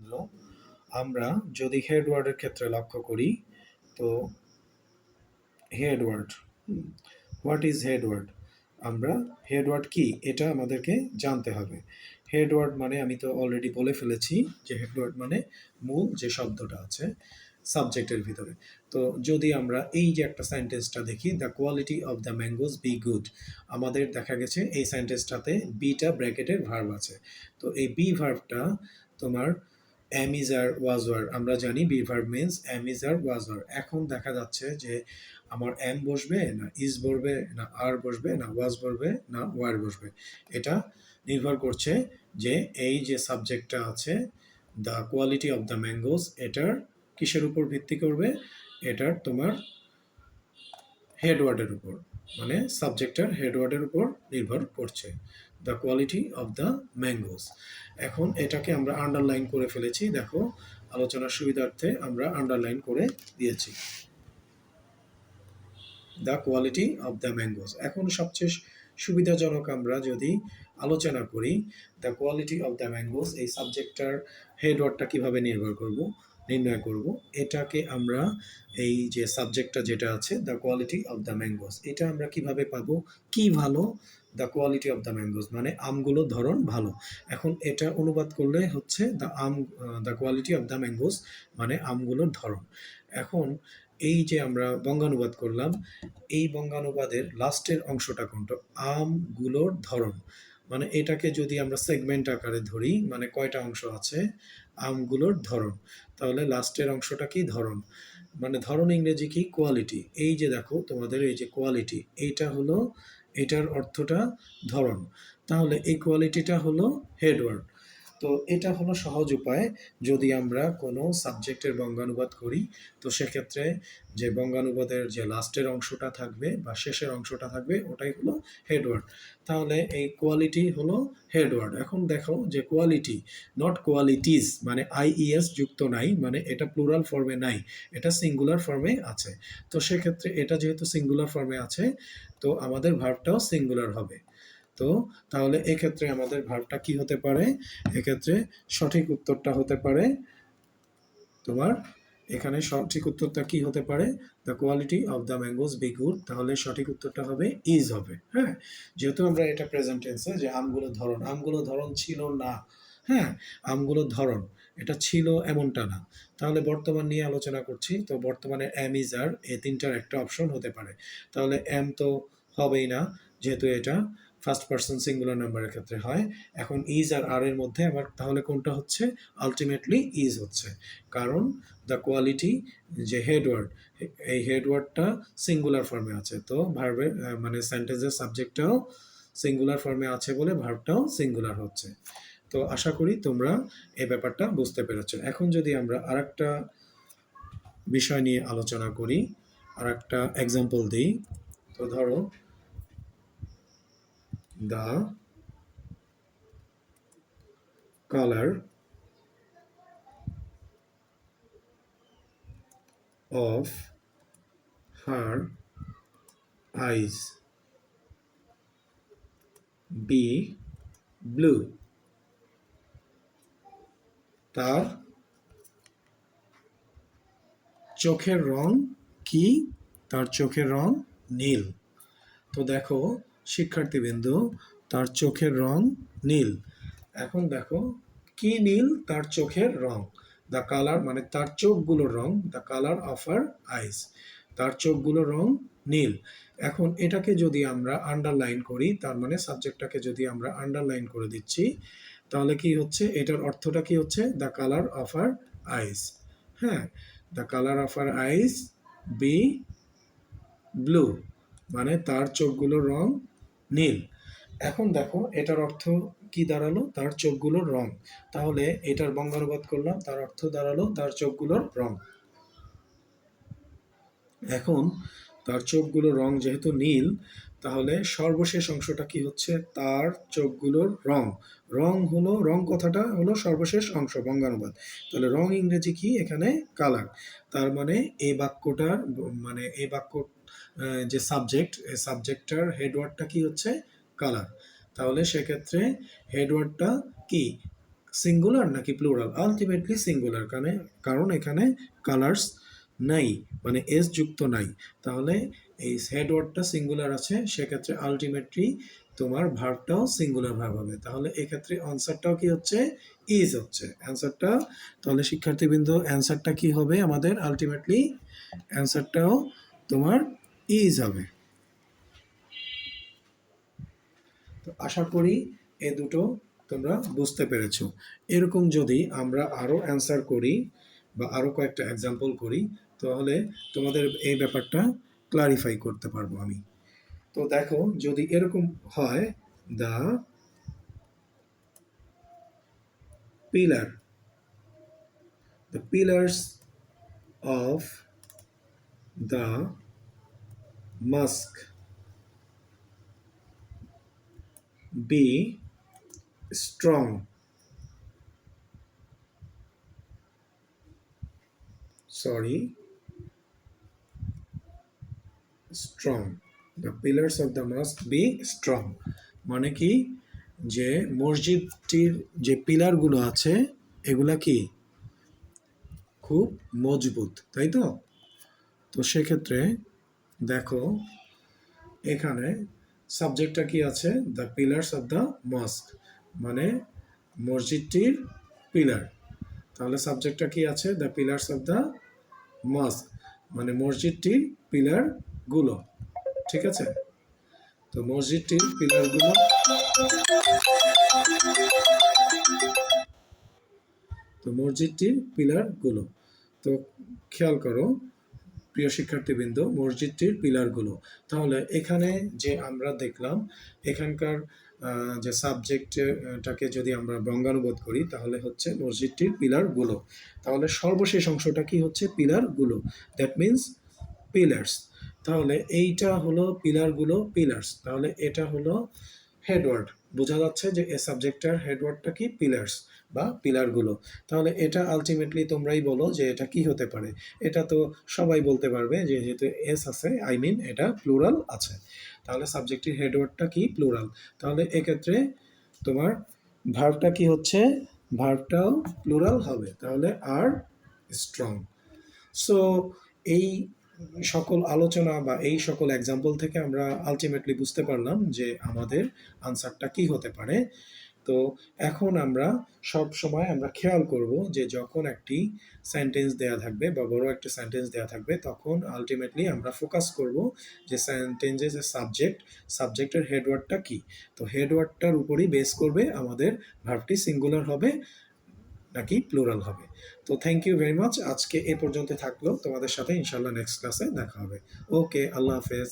শিক্ষার্থীবৃন্দ, আমরা যদি হেডওয়ার্ডের ক্ষেত্রে লক্ষ্য করি, তো হেডওয়ার্ড, হোয়াট ইজ হেডওয়ার্ড? আমরা হেডওয়ার্ড কি এটা আমাদেরকে জানতে হবে। হেডওয়ার্ড মানে আমি তো অলরেডি বলে ফেলেছি যে হেডওয়ার্ড মানে মূল যে শব্দটা আছে সাবজেক্টের ভিতরে। তো যদি আমরা এই যে একটা সেন্টেন্সটা দেখি, the quality of the mangoes be good, আমাদের দেখা গেছে এই সেন্টেন্সটাতে বিটা ব্র্যাকেটের ভার্ব আছে। তো এই বি ভার্বটা তোমার am is আর was were, আমরা জানি be verb means am is আর was were। এখন দেখা যাচ্ছে যে আমার am বসবে না is বসবে না আর বসবে না was বসবে না were বসবে, এটা নির্ভর করছে যে এই যে সাবজেক্টটা আছে the quality of the mangoes, এটার কিসের উপর ভিত্তি করবে? এটার তোমার হেডওয়ার্ডের উপর, মানে সাবজেক্টের হেডওয়ার্ডের উপর নির্ভর করছে the quality of the mangoes. এখন এটাকে আমরা আন্ডারলাইন করে ফেলেছি, দেখো আলোচনার সুবিধার্থে আমরা আন্ডারলাইন করে দিয়েছি the quality of the mangoes. এখন সবচেয়ে সুবিধাজনক আমরা যদি আলোচনা করি the quality of the mangoes, এই সাবজেক্টটার হেডওয়ার্ডটা কীভাবে নির্ণয় করব। এটাকে আমরা এই যে সাবজেক্টটা যেটা আছে the quality of the mangoes, এটা আমরা কিভাবে পাবো? কি ভালো? The quality of the mangoes মানে আমগুলোর ধরন ভালো। এখন এটা অনুবাদ করলে হচ্ছে the quality of the mangoes মানে আমগুলোর ধরন। এখন এই যে আমরা বঙ্গানুবাদ করলাম, এই বঙ্গানুবাদের লাস্টের অংশটা কোনটা? আমগুলোর ধরন, মানে এটাকে যদি আমরা সেগমেন্ট আকারে ধরি, মানে কয়টা অংশ আছে? আমগুলোর ধরন। তাহলে লাস্টের অংশটা কি? ধরন। মানে ধরন ইংরেজি কি? কোয়ালিটি। এই যে দেখো তোমাদের এই যে কোয়ালিটি, এইটা হলো, এটার অর্থটা ধরন। তাহলে এই কোয়ালিটিটা হলো হেডওয়ার্ড। তো এটা হলো সহজ উপায় যদি আমরা কোনো সাবজেক্টের বঙ্গানুবাদ করি, তো সেক্ষেত্রে যে বঙ্গানুবাদের যে লাস্টের অংশটা থাকবে বা শেষের অংশটা থাকবে ওটাই হলো হেডওয়ার্ড। তাহলে এই কোয়ালিটি হলো হেডওয়ার্ড। এখন দেখো যে কোয়ালিটি, নট কোয়ালিটিস, মানে আইইএস যুক্ত নাই, মানে এটা প্লুরাল ফর্মে নাই, এটা সিঙ্গুলার ফর্মে আছে। তো সেক্ষেত্রে এটা যেহেতু সিঙ্গুলার ফর্মে আছে, তো আমাদের ভার্বটাও সিঙ্গুলার হবে। তো তাহলে এক্ষেত্রে আমাদের ভার্বটা কি হতে পারে? এক্ষেত্রে সঠিক উত্তরটা হতে পারে তোমার, এখানে সঠিক উত্তরটা কি হতে পারে? The quality of the mangoes be good, তাহলে সঠিক উত্তরটা হবে ইজ হবে। হ্যাঁ, যেহেতু আমরা এটা প্রেজেন্ট টেন্সে যে আমগুলো ধরন, আমগুলো ধরন ছিল না। হ্যাঁ, আমগুলো ধরন এটা ছিল এমনটা না। তাহলে বর্তমান নিয়ে আলোচনা করছি, তো বর্তমানে এম ইজ আর, এই তিনটার একটা অপশন হতে পারে। তাহলে এম তো হবেই না, যেহেতু এটা ফার্স্ট পার্সন সিঙ্গুলার নাম্বারের ক্ষেত্রে হয়। এখন ইজ আর আর এর মধ্যে আবার তাহলে কোনটা হচ্ছে? আলটিমেটলি ইজ হচ্ছে, কারণ দ্য কোয়ালিটি যে হেডওয়ার্ড, এই হেডওয়ার্ডটা সিঙ্গুলার ফর্মে আছে। তো ভার্বের মানে সেন্টেন্সের সাবজেক্টটাও সিঙ্গুলার ফর্মে আছে বলে ভার্বটাও সিঙ্গুলার হচ্ছে। তো আশা করি তোমরা এই ব্যাপারটা বুঝতে পেরেছো। এখন যদি আমরা আরেকটা বিষয় নিয়ে আলোচনা করি, আরেকটা এক্সাম্পল দিই, তো ধরো the color of her eyes be blue, তার চোখের রং কি? তার চোখের রং নীল। তো দেখো শিক্ষার্থীবৃন্দ, তার চোখের রং নীল। এখন দেখো কি নীল? তার চোখের রং। দ্য কালার মানে তার চোখগুলোর রং, দ্য কালার অফ হার আইস, তার চোখগুলোর রং নীল। এখন এটাকে যদি আমরা আন্ডারলাইন করি, তার মানে সাবজেক্টটাকে যদি আমরা আন্ডারলাইন করে দিচ্ছি, তাহলে কি হচ্ছে? এটার অর্থটা কি হচ্ছে? The colour of her eyes. হ্যাঁ, the colour of her eyes be blue, মানে তার চোখগুলোর রং নীল। এখন দেখো এটার অর্থ কি দাঁড়ালো? তার চোখগুলোর রং। তাহলে এটার বঙ্গানুবাদ করলাম, তার অর্থ দাঁড়ালো তার চোখগুলোর রং। এখন তার চোখগুলোর রং যেহেতু নীল, তাহলে সর্বশেষ অংশটা কি হচ্ছে? তার চোখগুলোর রং। রং হলো, রং কথাটা হলো সর্বশেষ অংশ বঙ্গানুবাদ। তাহলে রং ইংরেজি কি? এখানে কালার। তার মানে এই বাক্যটার মানে এই বাক্য যে সাবজেক্ট, এই সাবজেক্টটার হেডওয়ার্ডটা কি হচ্ছে? কালার। তাহলে সেক্ষেত্রে হেডওয়ার্ডটা কি? সিঙ্গুলার নাকি প্লুরাল? আলটিমেটলি সিঙ্গুলার, কারণ এখানে কালার্স নাই, মানে এস যুক্ত নাই। তাহলে এই হেড ওয়ার্ডটা সিঙ্গুলার আছে, সেক্ষেত্রে আলটিমেটলি তোমার ভার্বটাও সিঙ্গুলার ভার্ব হবে। তাহলে এক্ষেত্রে আনসারটাও কি হচ্ছে? ইজ হচ্ছে অ্যান্সারটা। তাহলে শিক্ষার্থীবৃন্দ অ্যান্সারটা কি হবে আমাদের? আলটিমেটলি অ্যান্সারটাও তোমার ইজ হবে। তো আশা করি এ দুটো তোমরা বুঝতে পেরেছো। এরকম যদি আমরা আরও অ্যান্সার করি বা আরও কয়েকটা এক্সাম্পল করি, তাহলে তোমাদের এই ব্যাপারটা ক্লারিফাই করতে পারবো আমি। তো দেখো, যদি এরকম হয়, the pillar, the pillars of the mosque be strong. Sorry, strong. The pillars of the mosque be strong. মানে কি, যে মসজিদটির যে পিলারগুলো আছে এগুলা কি খুব মজবুত, তাই তো? তো সেক্ষেত্রে দেখো এখানে সাবজেক্টটা কি আছে? The pillars of the mosque, মানে মসজিদটির পিলার। তাহলে সাবজেক্টটা কি আছে? The pillars of the mosque, মানে মসজিদটির পিলারগুলো। ঠিক আছে? তো মসজিদটির পিলারগুলো, তো মসজিদটির পিলারগুলো, তো খেয়াল করো প্রিয় শিক্ষার্থীবৃন্দ, মসজিদটির পিলারগুলো। তাহলে এখানে যে আমরা দেখলাম, এখানকার যে সাবজেক্টটাকে যদি আমরা বঙ্গানুবাদ করি তাহলে হচ্ছে মসজিদটির পিলারগুলো। তাহলে সর্বশেষ অংশটা কি হচ্ছে? পিলারগুলো, দ্যাট মিন্স পিলার্স। তাহলে এইটা হলো পিলারগুলো, পিলার্স। তাহলে এটা হলো হেডওয়ার্ড। বোঝা যাচ্ছে যে এ সাবজেক্টটার হেডওয়ার্ডটা কি? পিলার্স বা পিলারগুলো। তাহলে এটা আলটিমেটলি তোমরাই বলো যে এটা কি হতে পারে। এটা তো সবাই বলতে পারবে যে যেহেতু এস আছে, আই মিন এটা প্লুরাল আছে। তাহলে সাবজেক্টের হেডওয়ার্ডটা কি? প্লুরাল। তাহলে এক্ষেত্রে তোমার ভার্বটা কি হচ্ছে? ভার্বটাও প্লুরাল হবে। তাহলে আর স্ট্রং। সো এই সকল আলোচনা বা এই সকল এক্সাম্পল থেকে আমরা আলটিমেটলি বুঝতে পারলাম যে আমাদের আনসারটা কি হতে পারে। তো এখন আমরা সব সময় আমরা খেয়াল করব যে যখন একটি সেন্টেন্স দেয়া থাকবে বা বড় একটা সেন্টেন্স দেয়া থাকবে, তখন আলটিমেটলি আমরা ফোকাস করব যে সেন্টেন্সের যে সাবজেক্টের হেডওয়ার্ডটা কি। তো হেডওয়ার্ডটার উপরই বেস করবে আমাদের ভার্বটি সিঙ্গুলার হবে নাকি প্লুরাল হবে। তো থ্যাংক ইউ ভেরি মাচ। আজকে এ পর্যন্ত থাকলো। তোমাদের সাথে ইনশাল্লাহ নেক্সট ক্লাসে দেখা হবে। ওকে, আল্লাহ হাফেজ।